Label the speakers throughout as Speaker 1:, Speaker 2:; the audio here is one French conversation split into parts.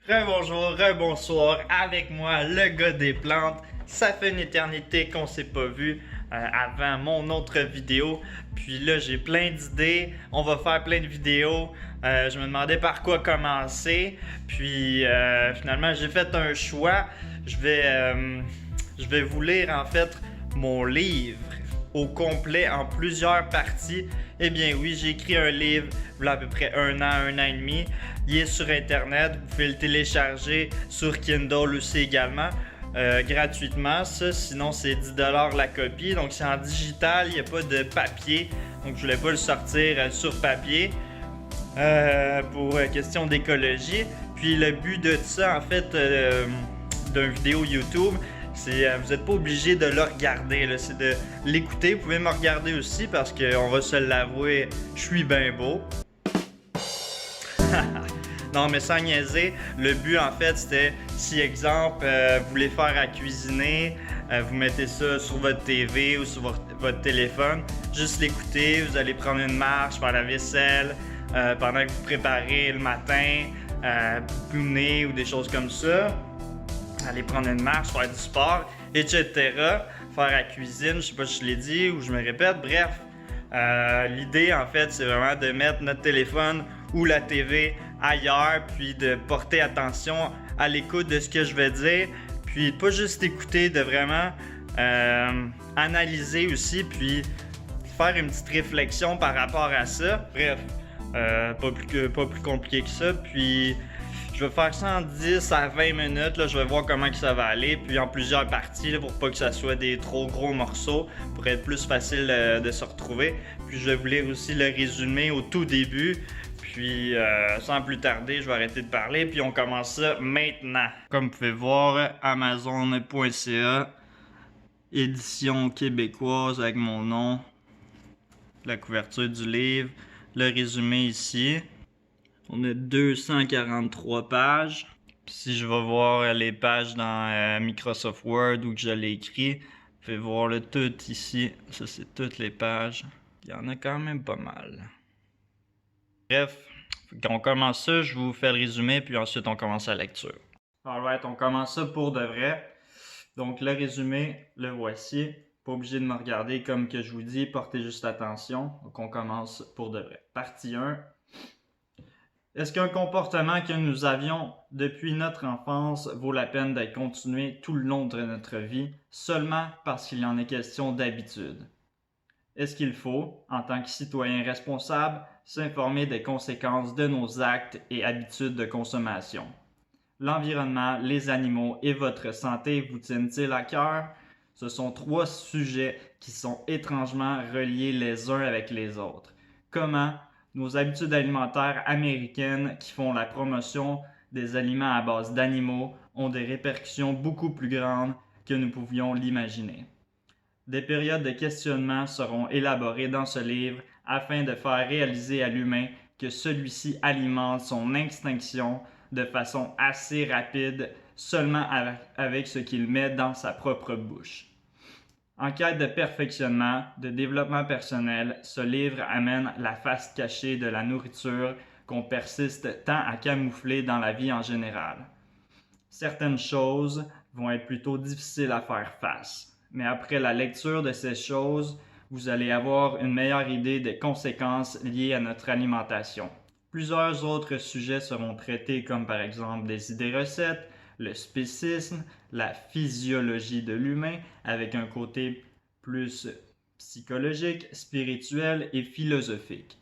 Speaker 1: Rebonjour, rebonsoir, avec moi le gars des plantes. Ça fait une éternité qu'on s'est pas vu avant mon autre vidéo. Puis là, j'ai plein d'idées. On va faire plein de vidéos. Je me demandais par quoi commencer. Puis finalement, j'ai fait un choix. Je vais vous lire en fait mon livre au complet en plusieurs parties. Eh bien oui, j'ai écrit un livre il y a à peu près un an et demi. Il est sur internet, vous pouvez le télécharger sur Kindle aussi également. Gratuitement, ça, sinon c'est 10$ la copie, donc c'est en digital, il n'y a pas de papier, donc je voulais pas le sortir sur papier pour question d'écologie. Puis le but de ça, en fait, d'une vidéo YouTube, c'est vous n'êtes pas obligé de le regarder, là, c'est de l'écouter. Vous pouvez me regarder aussi parce qu'on va se l'avouer, je suis bien beau. Non, mais sans niaiser, le but en fait c'était si exemple vous voulez faire à cuisiner, vous mettez ça sur votre TV ou sur votre téléphone, juste l'écouter, vous allez prendre une marche, faire la vaisselle, pendant que vous préparez le matin, bouner ou des choses comme ça. Aller prendre une marche, faire du sport, etc. Faire la cuisine, je sais pas si je l'ai dit ou je me répète, bref. L'idée en fait c'est vraiment de mettre notre téléphone ou la TV ailleurs, puis de porter attention à l'écoute de ce que je vais dire, puis pas juste écouter, de vraiment analyser aussi, puis faire une petite réflexion par rapport à ça. Bref, pas plus compliqué que ça, puis je vais faire ça en 10 à 20 minutes, là, je vais voir comment que ça va aller, puis en plusieurs parties là, pour pas que ça soit des trop gros morceaux, pour être plus facile de se retrouver. Puis je vais vous lire aussi le résumé au tout début, puis sans plus tarder, je vais arrêter de parler, puis on commence ça maintenant. Comme vous pouvez voir, Amazon.ca, édition québécoise avec mon nom, la couverture du livre, le résumé ici. On a 243 pages. Puis si je vais voir les pages dans Microsoft Word où que je l'ai écrit, vous pouvez voir le tout ici. Ça, c'est toutes les pages. Il y en a quand même pas mal. Bref, quand on commence ça, je vous fais le résumé, puis ensuite on commence la lecture. Alright, on commence ça pour de vrai. Donc le résumé, le voici. Pas obligé de me regarder comme que je vous dis, portez juste attention. Donc on commence pour de vrai. Partie 1. Est-ce qu'un comportement que nous avions depuis notre enfance vaut la peine d'être continué tout le long de notre vie seulement parce qu'il en est question d'habitude? Est-ce qu'il faut, en tant que citoyen responsable, s'informer des conséquences de nos actes et habitudes de consommation? L'environnement, les animaux et votre santé vous tiennent-ils à cœur? Ce sont trois sujets qui sont étrangement reliés les uns avec les autres. Comment nos habitudes alimentaires américaines qui font la promotion des aliments à base d'animaux ont des répercussions beaucoup plus grandes que nous pouvions l'imaginer. Des périodes de questionnement seront élaborées dans ce livre afin de faire réaliser à l'humain que celui-ci alimente son extinction de façon assez rapide seulement avec ce qu'il met dans sa propre bouche. En quête de perfectionnement, de développement personnel, ce livre amène la face cachée de la nourriture qu'on persiste tant à camoufler dans la vie en général. Certaines choses vont être plutôt difficiles à faire face, mais après la lecture de ces choses, vous allez avoir une meilleure idée des conséquences liées à notre alimentation. Plusieurs autres sujets seront traités comme par exemple des idées recettes, le spécisme, la physiologie de l'humain avec un côté plus psychologique, spirituel et philosophique.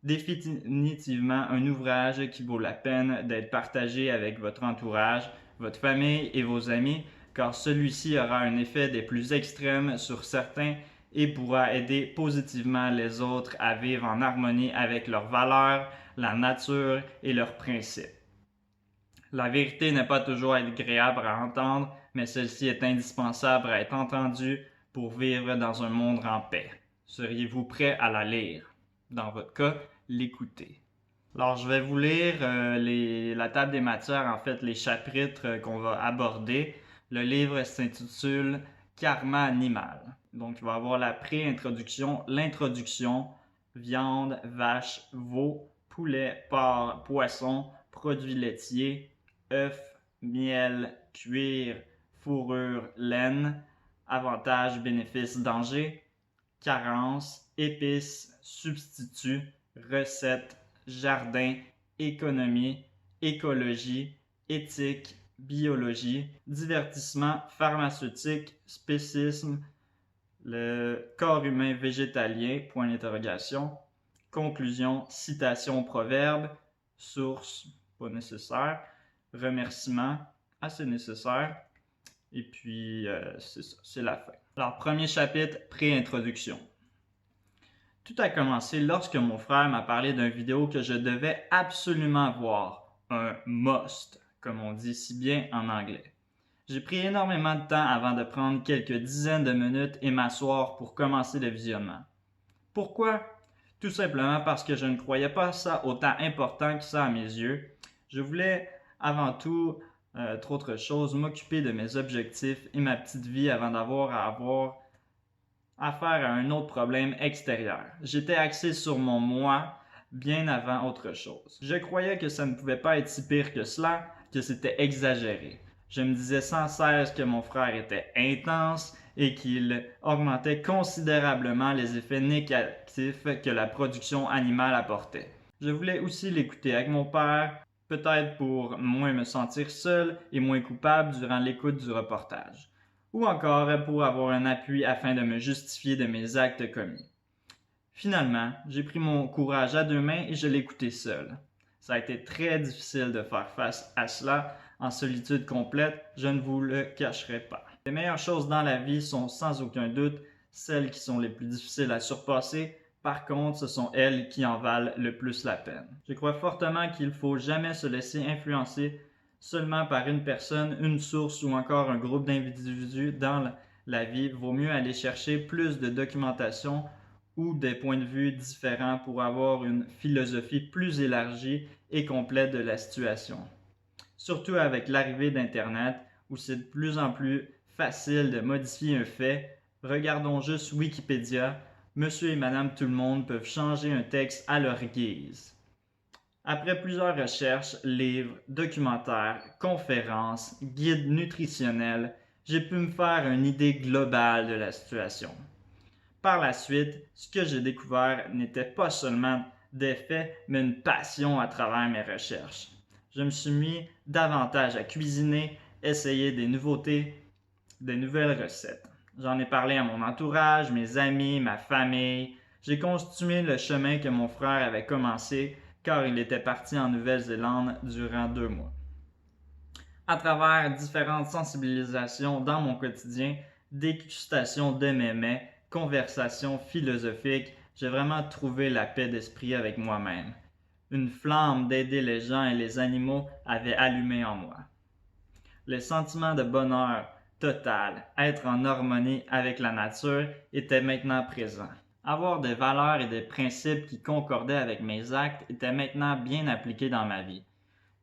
Speaker 1: Définitivement un ouvrage qui vaut la peine d'être partagé avec votre entourage, votre famille et vos amis, car celui-ci aura un effet des plus extrêmes sur certains et pourra aider positivement les autres à vivre en harmonie avec leurs valeurs, la nature et leurs principes. La vérité n'est pas toujours agréable à entendre, mais celle-ci est indispensable à être entendue pour vivre dans un monde en paix. Seriez-vous prêt à la lire? Dans votre cas, l'écouter. Alors, je vais vous lire la table des matières, en fait, les chapitres qu'on va aborder. Le livre s'intitule Karma animal. Donc, il va y avoir la pré-introduction, l'introduction, viande, vache, veau, poulet, porc, poisson, produits laitiers, œufs, miel, cuir, fourrure, laine, avantages, bénéfices, dangers, carences, épices, substituts, recettes, jardin, économie, écologie, éthique, biologie, divertissement, pharmaceutique, spécisme, le corps humain végétalien, point d'interrogation, conclusion, citation, proverbe, source, pas nécessaire, remerciement, assez nécessaire, et puis c'est ça, c'est la fin. Alors, premier chapitre, pré-introduction. Tout a commencé lorsque mon frère m'a parlé d'une vidéo que je devais absolument voir, un must, comme on dit si bien en anglais. J'ai pris énormément de temps avant de prendre quelques dizaines de minutes et m'asseoir pour commencer le visionnement. Pourquoi? Tout simplement parce que je ne croyais pas ça autant important que ça à mes yeux. Je voulais avant tout, autre chose, m'occuper de mes objectifs et ma petite vie avant d'avoir à avoir affaire à un autre problème extérieur. J'étais axé sur mon moi bien avant autre chose. Je croyais que ça ne pouvait pas être si pire que cela, que c'était exagéré. Je me disais sans cesse que mon frère était intense et qu'il augmentait considérablement les effets négatifs que la production animale apportait. Je voulais aussi l'écouter avec mon père, peut-être pour moins me sentir seul et moins coupable durant l'écoute du reportage, ou encore pour avoir un appui afin de me justifier de mes actes commis. Finalement, j'ai pris mon courage à deux mains et je l'ai écouté seul. Ça a été très difficile de faire face à cela en solitude complète, je ne vous le cacherai pas. Les meilleures choses dans la vie sont sans aucun doute celles qui sont les plus difficiles à surpasser. Par contre, ce sont elles qui en valent le plus la peine. Je crois fortement qu'il ne faut jamais se laisser influencer seulement par une personne, une source ou encore un groupe d'individus dans la vie. Vaut mieux aller chercher plus de documentation ou des points de vue différents pour avoir une philosophie plus élargie et complète de la situation. Surtout avec l'arrivée d'Internet, où c'est de plus en plus facile de modifier un fait. Regardons juste Wikipédia. Monsieur et Madame tout le monde peuvent changer un texte à leur guise. Après plusieurs recherches, livres, documentaires, conférences, guides nutritionnels, j'ai pu me faire une idée globale de la situation. Par la suite, ce que j'ai découvert n'était pas seulement des faits, mais une passion à travers mes recherches. Je me suis mis davantage à cuisiner, essayer des nouveautés, des nouvelles recettes. J'en ai parlé à mon entourage, mes amis, ma famille. J'ai continué le chemin que mon frère avait commencé car il était parti en Nouvelle-Zélande durant 2 mois. À travers différentes sensibilisations dans mon quotidien, dégustation de mes mets, conversations philosophiques, j'ai vraiment trouvé la paix d'esprit avec moi-même. Une flamme d'aider les gens et les animaux avait allumé en moi. Le sentiment de bonheur total, être en harmonie avec la nature, était maintenant présent. Avoir des valeurs et des principes qui concordaient avec mes actes était maintenant bien appliqué dans ma vie.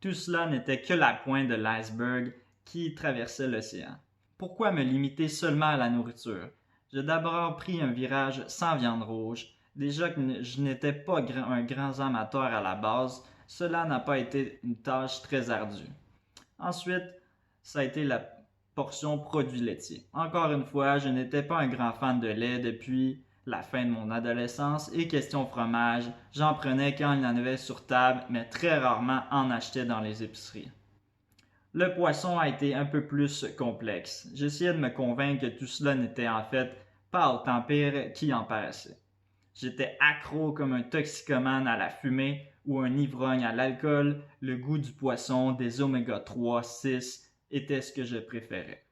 Speaker 1: Tout cela n'était que la pointe de l'iceberg qui traversait l'océan. Pourquoi me limiter seulement à la nourriture? J'ai d'abord pris un virage sans viande rouge. Déjà que je n'étais pas un grand amateur à la base, cela n'a pas été une tâche très ardue. Ensuite, ça a été la portion produits laitiers. Encore une fois, je n'étais pas un grand fan de lait depuis la fin de mon adolescence et question fromage, j'en prenais quand il y en avait sur table, mais très rarement en achetais dans les épiceries. Le poisson a été un peu plus complexe. J'essayais de me convaincre que tout cela n'était en fait pas autant pire qu'il en paraissait. J'étais accro comme un toxicomane à la fumée ou un ivrogne à l'alcool. Le goût du poisson, des oméga 3, 6 était ce que je préférais.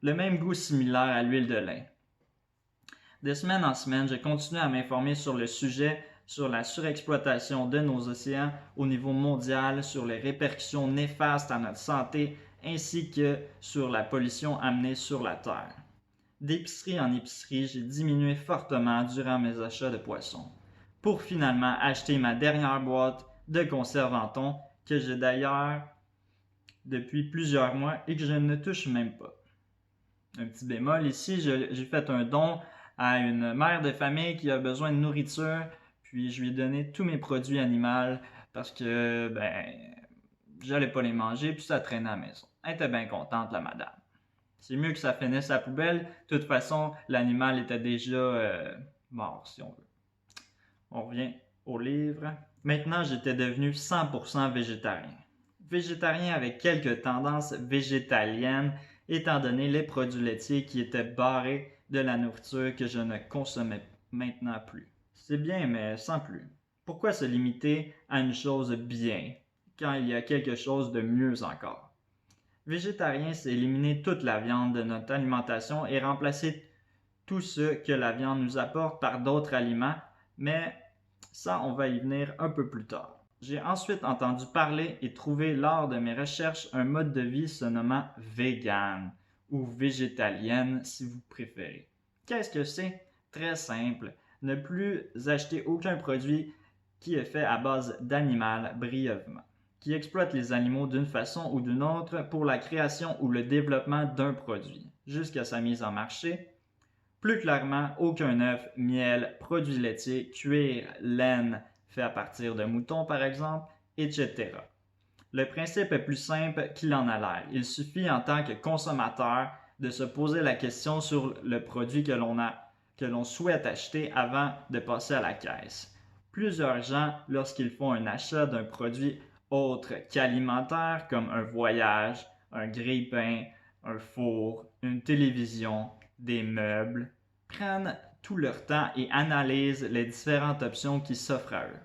Speaker 1: Le même goût similaire à l'huile de lin. De semaine en semaine, j'ai continué à m'informer sur le sujet, sur la surexploitation de nos océans au niveau mondial, sur les répercussions néfastes à notre santé, ainsi que sur la pollution amenée sur la Terre. D'épicerie en épicerie, j'ai diminué fortement durant mes achats de poissons, pour finalement acheter ma dernière boîte de conserve en thon, que j'ai d'ailleurs depuis plusieurs mois et que je ne touche même pas. Un petit bémol ici, j'ai fait un don à une mère de famille qui a besoin de nourriture, puis je lui ai donné tous mes produits animaux parce que j'allais pas les manger, puis ça traînait à la maison. Elle était bien contente, la madame. C'est mieux que ça finisse à la poubelle. De toute façon, l'animal était déjà mort, si on veut. On revient au livre. Maintenant, j'étais devenu 100% végétarien. Végétarien avec quelques tendances végétaliennes, étant donné les produits laitiers qui étaient barrés de la nourriture que je ne consommais maintenant plus. C'est bien, mais sans plus. Pourquoi se limiter à une chose bien, quand il y a quelque chose de mieux encore? Végétarien, c'est éliminer toute la viande de notre alimentation et remplacer tout ce que la viande nous apporte par d'autres aliments, mais ça, on va y venir un peu plus tard. J'ai ensuite entendu parler et trouvé lors de mes recherches un mode de vie se nommant vegan ou végétalienne si vous préférez. Qu'est-ce que c'est? Très simple. Ne plus acheter aucun produit qui est fait à base d'animal brièvement, qui exploite les animaux d'une façon ou d'une autre pour la création ou le développement d'un produit, jusqu'à sa mise en marché. Plus clairement, aucun œuf, miel, produits laitiers, cuir, laine fait à partir de moutons par exemple, etc. Le principe est plus simple qu'il en a l'air. Il suffit en tant que consommateur de se poser la question sur le produit que l'on souhaite acheter avant de passer à la caisse. Plusieurs gens, lorsqu'ils font un achat d'un produit autre qu'alimentaire, comme un voyage, un grille-pain, un four, une télévision, des meubles, prennent tout leur temps et analysent les différentes options qui s'offrent à eux.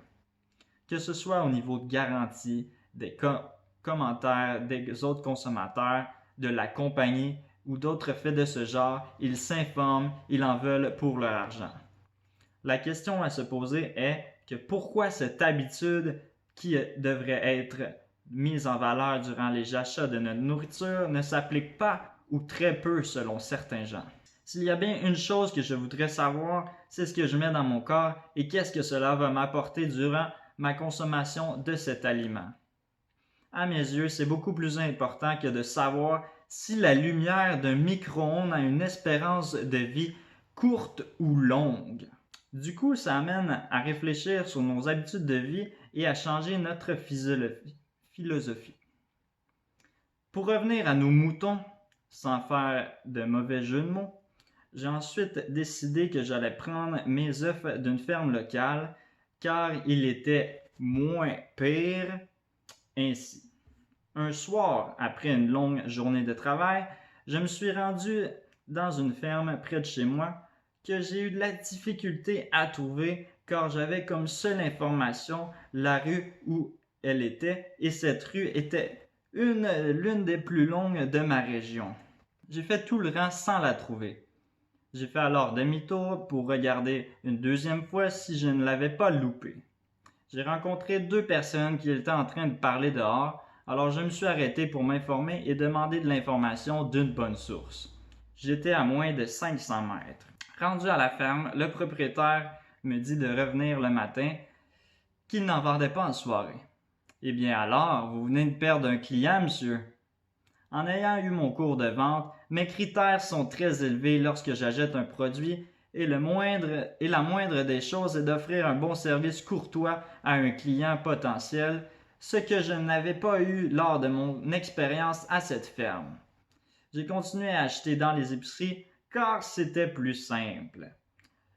Speaker 1: Que ce soit au niveau de garantie, des commentaires des autres consommateurs, de la compagnie ou d'autres faits de ce genre, ils s'informent, ils en veulent pour leur argent. La question à se poser est que pourquoi cette habitude qui devrait être mise en valeur durant les achats de notre nourriture ne s'applique pas ou très peu selon certains gens. S'il y a bien une chose que je voudrais savoir, c'est ce que je mets dans mon corps et qu'est-ce que cela va m'apporter durant ma consommation de cet aliment. À mes yeux, c'est beaucoup plus important que de savoir si la lumière d'un micro-ondes a une espérance de vie courte ou longue. Du coup, ça amène à réfléchir sur nos habitudes de vie et à changer notre philosophie. Pour revenir à nos moutons, sans faire de mauvais jeu de mots, j'ai ensuite décidé que j'allais prendre mes œufs d'une ferme locale car il était moins pire ainsi. Un soir, après une longue journée de travail, je me suis rendu dans une ferme près de chez moi que j'ai eu de la difficulté à trouver car j'avais comme seule information la rue où elle était et cette rue était l'une des plus longues de ma région. J'ai fait tout le rang sans la trouver. J'ai fait alors demi-tour pour regarder une deuxième fois si je ne l'avais pas loupé. J'ai rencontré deux personnes qui étaient en train de parler dehors, alors je me suis arrêté pour m'informer et demander de l'information d'une bonne source. J'étais à moins de 500 mètres. Rendu à la ferme, le propriétaire me dit de revenir le matin, qu'il n'en vendait pas en soirée. Eh bien alors, vous venez de perdre un client, monsieur. En ayant eu mon cours de vente, mes critères sont très élevés lorsque j'achète un produit et la moindre des choses est d'offrir un bon service courtois à un client potentiel, ce que je n'avais pas eu lors de mon expérience à cette ferme. J'ai continué à acheter dans les épiceries car c'était plus simple.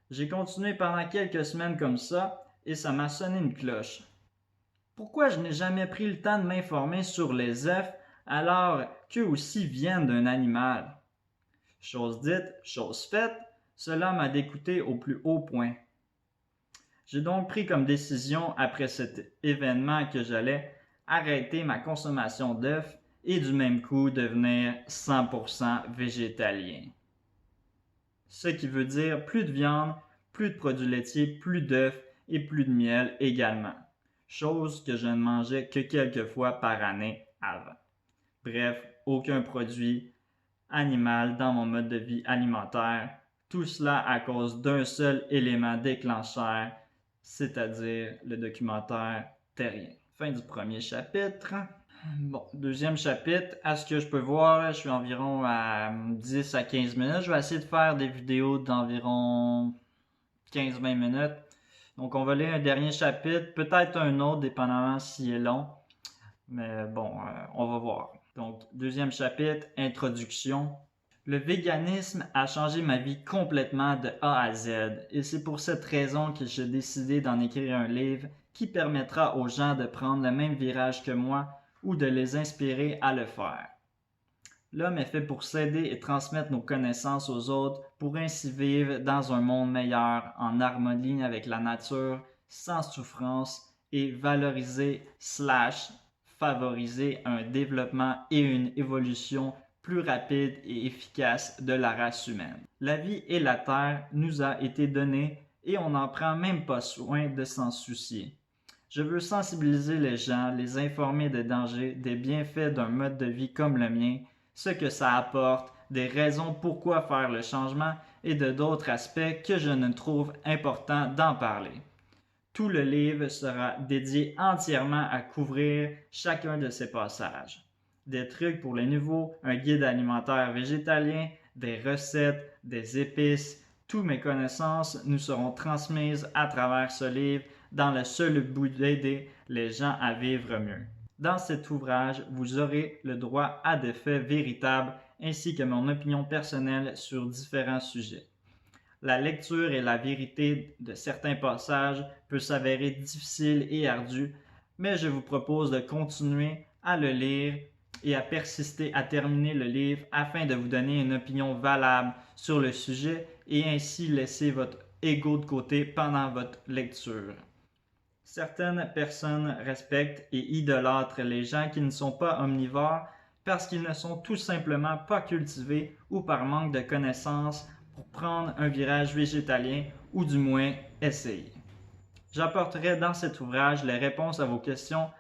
Speaker 1: J'ai continué pendant quelques semaines comme ça et ça m'a sonné une cloche. Pourquoi je n'ai jamais pris le temps de m'informer sur les œufs alors qu'eux aussi viennent d'un animal? Chose dite, chose faite, cela m'a dégoûté au plus haut point. J'ai donc pris comme décision après cet événement que j'allais arrêter ma consommation d'œufs et du même coup devenir 100% végétalien. Ce qui veut dire plus de viande, plus de produits laitiers, plus d'œufs et plus de miel également. Chose que je ne mangeais que quelques fois par année avant. Bref, aucun produit animal dans mon mode de vie alimentaire. Tout cela à cause d'un seul élément déclencheur, c'est-à-dire le documentaire Terrien. Fin du premier chapitre. Bon, deuxième chapitre. À ce que je peux voir, je suis environ à 10 à 15 minutes. Je vais essayer de faire des vidéos d'environ 15-20 minutes. Donc, on va lire un dernier chapitre, peut-être un autre, dépendamment s'il est long. Mais bon, on va voir. Donc, deuxième chapitre, introduction. Le véganisme a changé ma vie complètement de A à Z et c'est pour cette raison que j'ai décidé d'en écrire un livre qui permettra aux gens de prendre le même virage que moi ou de les inspirer à le faire. L'homme est fait pour s'aider et transmettre nos connaissances aux autres pour ainsi vivre dans un monde meilleur en harmonie avec la nature, sans souffrance et valoriser/favoriser un développement et une évolution plus rapide et efficace de la race humaine. La vie et la terre nous a été donnée et on n'en prend même pas soin de s'en soucier. Je veux sensibiliser les gens, les informer des dangers, des bienfaits d'un mode de vie comme le mien, ce que ça apporte, des raisons pourquoi faire le changement et de d'autres aspects que je ne trouve important d'en parler. Tout le livre sera dédié entièrement à couvrir chacun de ces passages. Des trucs pour les nouveaux, un guide alimentaire végétalien, des recettes, des épices, toutes mes connaissances nous seront transmises à travers ce livre dans le seul but d'aider les gens à vivre mieux. Dans cet ouvrage, vous aurez le droit à des faits véritables ainsi que mon opinion personnelle sur différents sujets. La lecture et la vérité de certains passages peut s'avérer difficile et ardue, mais je vous propose de continuer à le lire et à persister à terminer le livre afin de vous donner une opinion valable sur le sujet et ainsi laisser votre ego de côté pendant votre lecture. Certaines personnes respectent et idolâtrent les gens qui ne sont pas omnivores parce qu'ils ne sont tout simplement pas cultivés ou par manque de connaissances pour prendre un virage végétalien ou du moins essayer. J'apporterai dans cet ouvrage les réponses à vos questions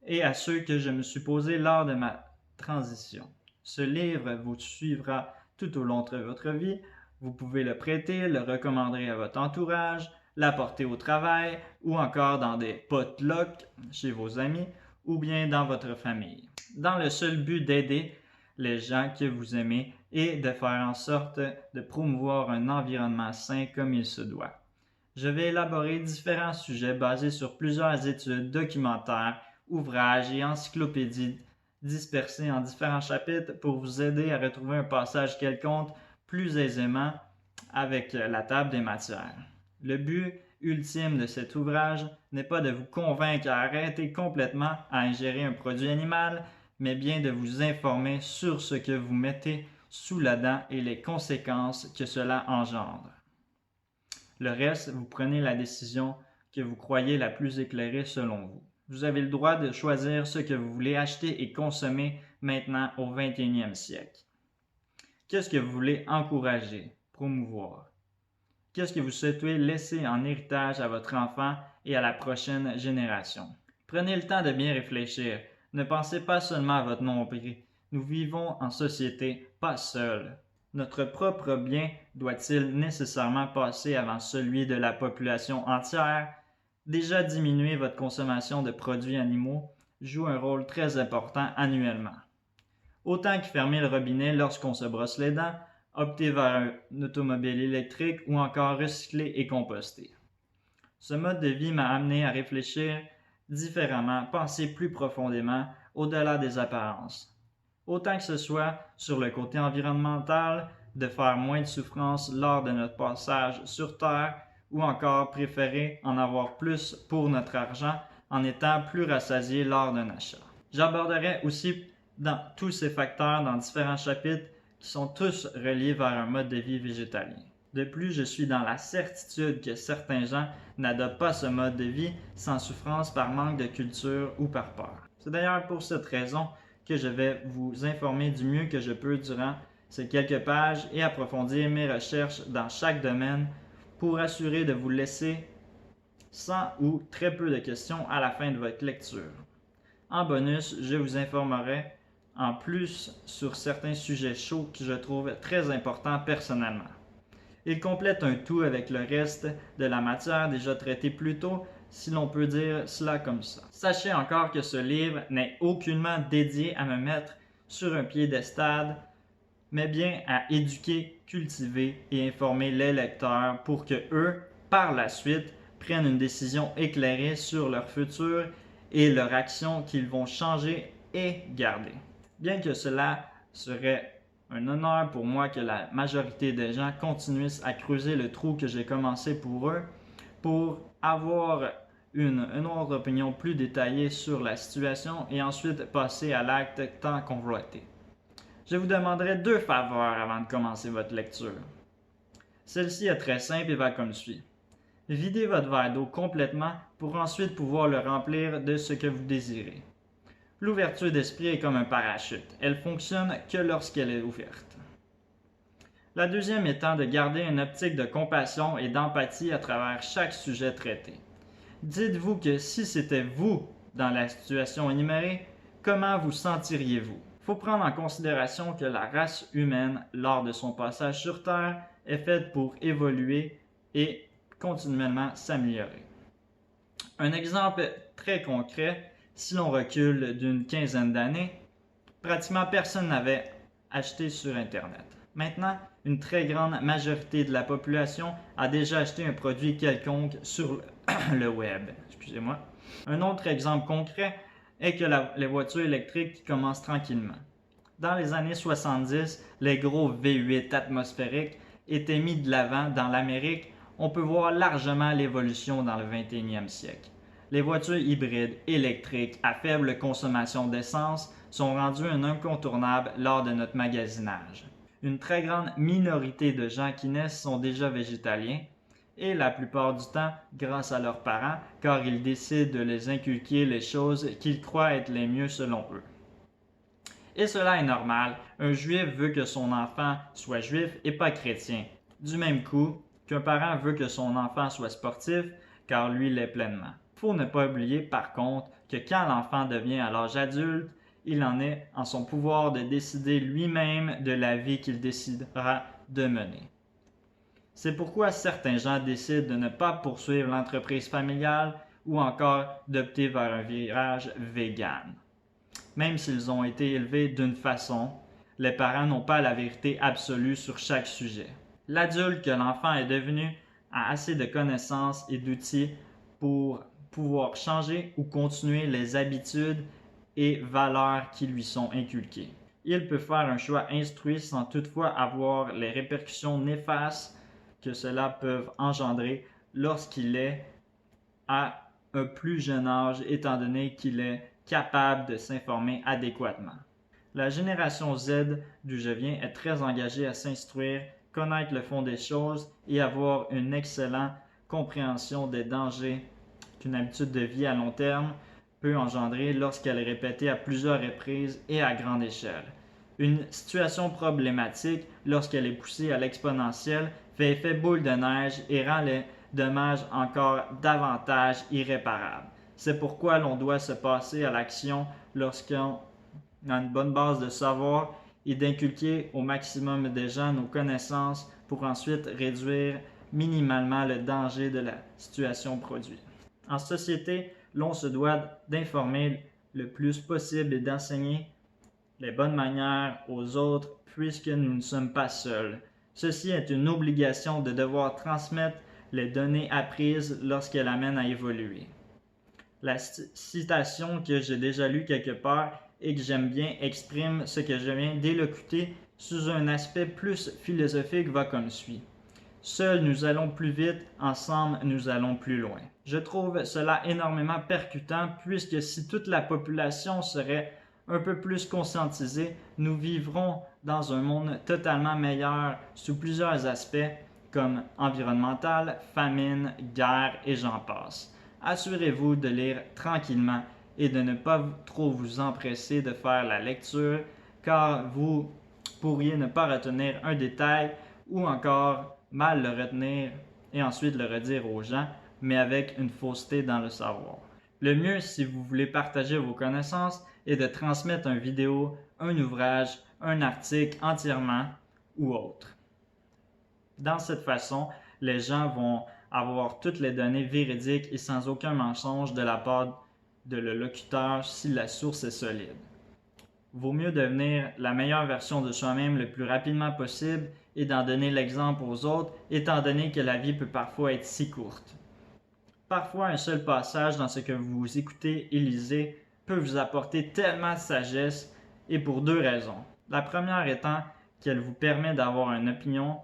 Speaker 1: et à ceux que je me suis posés lors de ma transition. Ce livre vous suivra tout au long de votre vie. Vous pouvez le prêter, le recommander à votre entourage, l'apporter au travail ou encore dans des potlucks chez vos amis ou bien dans votre famille. Dans le seul but d'aider les gens que vous aimez et de faire en sorte de promouvoir un environnement sain comme il se doit. Je vais élaborer différents sujets basés sur plusieurs études, documentaires, ouvrages et encyclopédies dispersés en différents chapitres pour vous aider à retrouver un passage quelconque plus aisément avec la table des matières. Le but ultime de cet ouvrage n'est pas de vous convaincre à arrêter complètement à ingérer un produit animal, mais bien de vous informer sur ce que vous mettez sous la dent et les conséquences que cela engendre. Le reste, vous prenez la décision que vous croyez la plus éclairée selon vous. Vous avez le droit de choisir ce que vous voulez acheter et consommer maintenant au 21e siècle. Qu'est-ce que vous voulez encourager, promouvoir? Qu'est-ce que vous souhaitez laisser en héritage à votre enfant et à la prochaine génération? Prenez le temps de bien réfléchir. Ne pensez pas seulement à votre nombril. Nous vivons en société, pas seuls. Notre propre bien doit-il nécessairement passer avant celui de la population entière? Déjà diminuer votre consommation de produits animaux joue un rôle très important annuellement. Autant que fermer le robinet lorsqu'on se brosse les dents, opter vers un automobile électrique ou encore recycler et composter. Ce mode de vie m'a amené à réfléchir différemment, penser plus profondément au-delà des apparences. Autant que ce soit sur le côté environnemental, de faire moins de souffrance lors de notre passage sur Terre, ou encore préférer en avoir plus pour notre argent en étant plus rassasié lors d'un achat. J'aborderai aussi dans tous ces facteurs dans différents chapitres qui sont tous reliés vers un mode de vie végétalien. De plus, je suis dans la certitude que certains gens n'adoptent pas ce mode de vie sans souffrance par manque de culture ou par peur. C'est d'ailleurs pour cette raison que je vais vous informer du mieux que je peux durant ces quelques pages et approfondir mes recherches dans chaque domaine pour assurer de vous laisser sans ou très peu de questions à la fin de votre lecture. En bonus, je vous informerai en plus sur certains sujets chauds que je trouve très importants personnellement. Il complète un tout avec le reste de la matière déjà traitée plus tôt, si l'on peut dire cela comme ça. Sachez encore que ce livre n'est aucunement dédié à me mettre sur un piédestal, mais bien à éduquer, cultiver et informer les lecteurs pour que eux, par la suite, prennent une décision éclairée sur leur futur et leur action qu'ils vont changer et garder. Bien que cela serait un honneur pour moi que la majorité des gens continuent à creuser le trou que j'ai commencé pour eux, pour avoir une autre opinion plus détaillée sur la situation et ensuite passer à l'acte tant convoité. Je vous demanderai 2 faveurs avant de commencer votre lecture. Celle-ci est très simple et va comme suit. Videz votre verre d'eau complètement pour ensuite pouvoir le remplir de ce que vous désirez. L'ouverture d'esprit est comme un parachute. Elle fonctionne que lorsqu'elle est ouverte. La deuxième étant de garder une optique de compassion et d'empathie à travers chaque sujet traité. Dites-vous que si c'était vous dans la situation énumérée, comment vous sentiriez-vous? Il faut prendre en considération que la race humaine, lors de son passage sur Terre, est faite pour évoluer et continuellement s'améliorer. Un exemple très concret, si l'on recule d'une quinzaine d'années, pratiquement personne n'avait acheté sur Internet. Maintenant, une très grande majorité de la population a déjà acheté un produit quelconque sur le web. Excusez-moi. Un autre exemple concret est que les voitures électriques commencent tranquillement. Dans les années 70, les gros V8 atmosphériques étaient mis de l'avant dans l'Amérique. On peut voir largement l'évolution dans le 21e siècle. Les voitures hybrides électriques à faible consommation d'essence sont rendues un incontournable lors de notre magasinage. Une très grande minorité de gens qui naissent sont déjà végétaliens et la plupart du temps grâce à leurs parents car ils décident de les inculquer les choses qu'ils croient être les mieux selon eux. Et cela est normal, un juif veut que son enfant soit juif et pas chrétien. Du même coup qu'un parent veut que son enfant soit sportif car lui l'est pleinement. Il faut ne pas oublier par contre que quand l'enfant devient à l'âge adulte, il en est en son pouvoir de décider lui-même de la vie qu'il décidera de mener. C'est pourquoi certains gens décident de ne pas poursuivre l'entreprise familiale ou encore d'opter vers un virage vegan. Même s'ils ont été élevés d'une façon, les parents n'ont pas la vérité absolue sur chaque sujet. L'adulte que l'enfant est devenu a assez de connaissances et d'outils pour pouvoir changer ou continuer les habitudes et valeurs qui lui sont inculquées. Il peut faire un choix instruit sans toutefois avoir les répercussions néfastes que cela peut engendrer lorsqu'il est à un plus jeune âge étant donné qu'il est capable de s'informer adéquatement. La génération Z d'où je viens est très engagée à s'instruire, connaître le fond des choses et avoir une excellente compréhension des dangers qu'une habitude de vie à long terme peut engendrer lorsqu'elle est répétée à plusieurs reprises et à grande échelle. Une situation problématique, lorsqu'elle est poussée à l'exponentielle, fait effet boule de neige et rend les dommages encore davantage irréparables. C'est pourquoi l'on doit se passer à l'action lorsqu'on a une bonne base de savoir et d'inculquer au maximum des gens nos connaissances pour ensuite réduire minimalement le danger de la situation produite. En société, l'on se doit d'informer le plus possible et d'enseigner les bonnes manières aux autres puisque nous ne sommes pas seuls. Ceci est une obligation de devoir transmettre les données apprises lorsqu'elles amènent à évoluer. La citation que j'ai déjà lue quelque part et que j'aime bien exprime ce que je viens d'élocuter sous un aspect plus philosophique va comme suit. Seuls nous allons plus vite, ensemble nous allons plus loin. Je trouve cela énormément percutant puisque si toute la population serait un peu plus conscientisée, nous vivrons dans un monde totalement meilleur sous plusieurs aspects comme environnemental, famine, guerre et j'en passe. Assurez-vous de lire tranquillement et de ne pas trop vous empresser de faire la lecture car vous pourriez ne pas retenir un détail ou encore mal le retenir et ensuite le redire aux gens, mais avec une fausseté dans le savoir. Le mieux, si vous voulez partager vos connaissances, est de transmettre une vidéo, un ouvrage, un article entièrement ou autre. Dans cette façon, les gens vont avoir toutes les données véridiques et sans aucun mensonge de la part de le locuteur si la source est solide. Vaut mieux devenir la meilleure version de soi-même le plus rapidement possible et d'en donner l'exemple aux autres, étant donné que la vie peut parfois être si courte. Parfois, un seul passage dans ce que vous écoutez et lisez peut vous apporter tellement de sagesse, et pour deux raisons. La première étant qu'elle vous permet d'avoir une opinion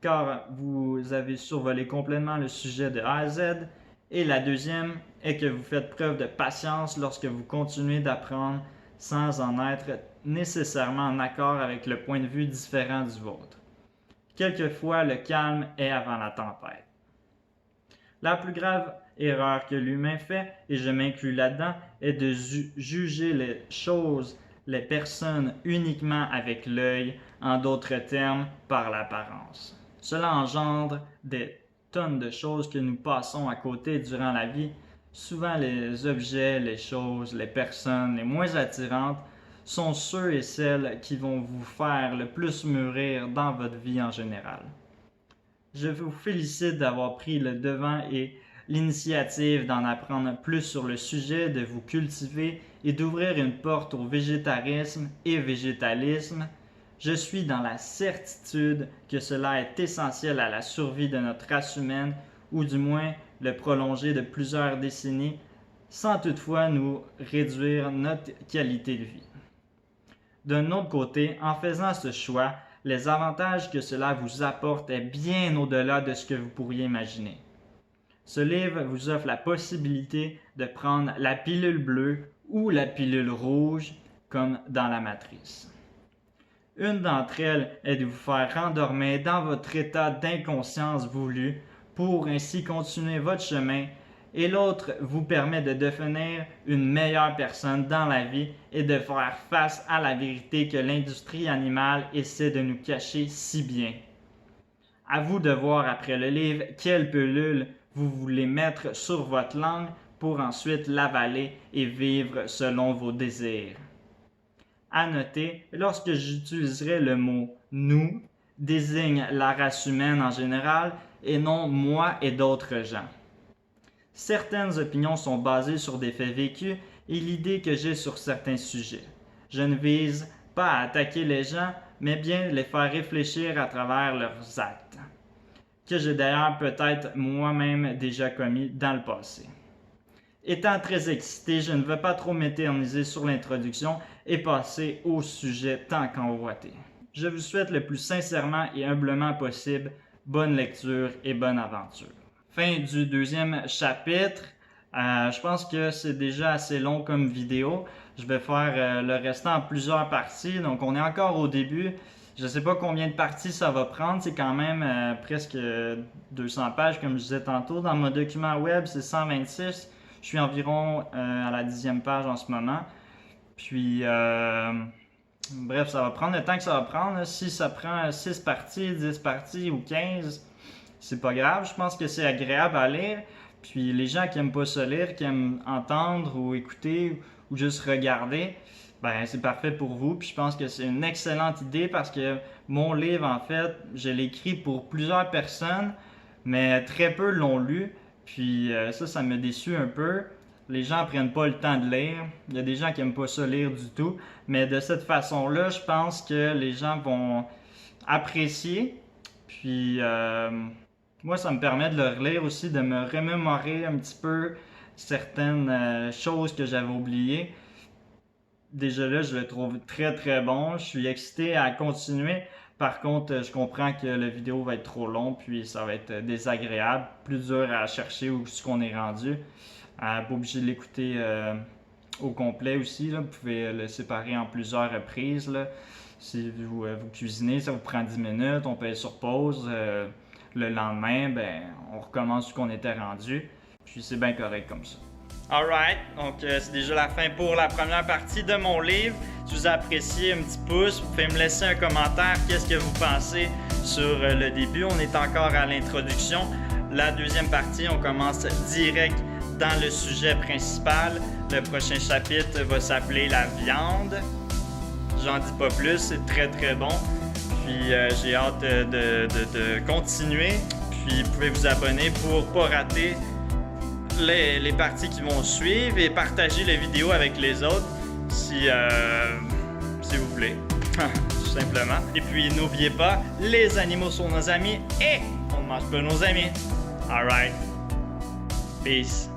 Speaker 1: car vous avez survolé complètement le sujet de A à Z, et la deuxième est que vous faites preuve de patience lorsque vous continuez d'apprendre sans en être nécessairement en accord avec le point de vue différent du vôtre. Quelquefois, le calme est avant la tempête. La plus grave erreur que l'humain fait, et je m'inclus là-dedans, est de juger les choses, les personnes uniquement avec l'œil, en d'autres termes, par l'apparence. Cela engendre des tonnes de choses que nous passons à côté durant la vie. Souvent, les objets, les choses, les personnes les moins attirantes sont ceux et celles qui vont vous faire le plus mûrir dans votre vie en général. Je vous félicite d'avoir pris le devant et l'initiative d'en apprendre plus sur le sujet, de vous cultiver et d'ouvrir une porte au végétarisme et végétalisme. Je suis dans la certitude que cela est essentiel à la survie de notre race humaine, ou du moins le prolonger de plusieurs décennies, sans toutefois nous réduire notre qualité de vie. D'un autre côté, en faisant ce choix, les avantages que cela vous apporte est bien au-delà de ce que vous pourriez imaginer. Ce livre vous offre la possibilité de prendre la pilule bleue ou la pilule rouge, comme dans la matrice. Une d'entre elles est de vous faire rendormir dans votre état d'inconscience voulu pour ainsi continuer votre chemin, et l'autre vous permet de devenir une meilleure personne dans la vie et de faire face à la vérité que l'industrie animale essaie de nous cacher si bien. À vous de voir après le livre quelle pilule vous voulez mettre sur votre langue pour ensuite l'avaler et vivre selon vos désirs. À noter, lorsque j'utiliserai le mot « nous », désigne la race humaine en général et non moi et d'autres gens. Certaines opinions sont basées sur des faits vécus et l'idée que j'ai sur certains sujets. Je ne vise pas à attaquer les gens, mais bien les faire réfléchir à travers leurs actes, que j'ai d'ailleurs peut-être moi-même déjà commis dans le passé. Étant très excité, je ne veux pas trop m'éterniser sur l'introduction et passer au sujet tant qu'envoûté. Je vous souhaite le plus sincèrement et humblement possible bonne lecture et bonne aventure. Fin du deuxième chapitre. Je pense que c'est déjà assez long comme vidéo. Je vais faire le restant en plusieurs parties. Donc on est encore au début. Je ne sais pas combien de parties ça va prendre. C'est quand même presque 200 pages comme je disais tantôt. Dans mon document web, c'est 126. Je suis environ à la 10e page en ce moment. Puis, bref, ça va prendre le temps que ça va prendre. Si ça prend 6 parties, 10 parties ou 15, c'est pas grave. Je pense que c'est agréable à lire. Puis, les gens qui aiment pas ça lire, qui aiment entendre ou écouter ou juste regarder, ben c'est parfait pour vous. Puis, je pense que c'est une excellente idée parce que mon livre, en fait, je l'ai écrit pour plusieurs personnes, mais très peu l'ont lu. Puis ça me déçut un peu. Les gens prennent pas le temps de lire. Il y a des gens qui aiment pas ça lire du tout. Mais de cette façon-là, je pense que les gens vont apprécier. Puis moi, ça me permet de le relire aussi, de me remémorer un petit peu certaines choses que j'avais oubliées. Déjà là, je le trouve très très bon. Je suis excité à continuer. Par contre, je comprends que la vidéo va être trop longue, puis ça va être désagréable, plus dur à chercher où est-ce qu'on est rendu. Pas obligé de l'écouter au complet aussi. Là. Vous pouvez le séparer en plusieurs reprises. Là. Si vous cuisinez, ça vous prend 10 minutes, on peut être sur pause. Le lendemain, ben, on recommence où qu'on était rendu. Puis c'est bien correct comme ça. Alright, donc c'est déjà la fin pour la première partie de mon livre. Si vous appréciez, un petit pouce, vous pouvez me laisser un commentaire. Qu'est-ce que vous pensez sur le début? On est encore à l'introduction. La deuxième partie, on commence direct dans le sujet principal. Le prochain chapitre va s'appeler la viande. J'en dis pas plus, c'est très très bon. Puis j'ai hâte de continuer. Puis vous pouvez vous abonner pour pas rater les parties qui vont suivre et partager la vidéo avec les autres si vous voulez, tout simplement. Et puis n'oubliez pas, les animaux sont nos amis et on ne mange pas nos amis. Alright. Peace.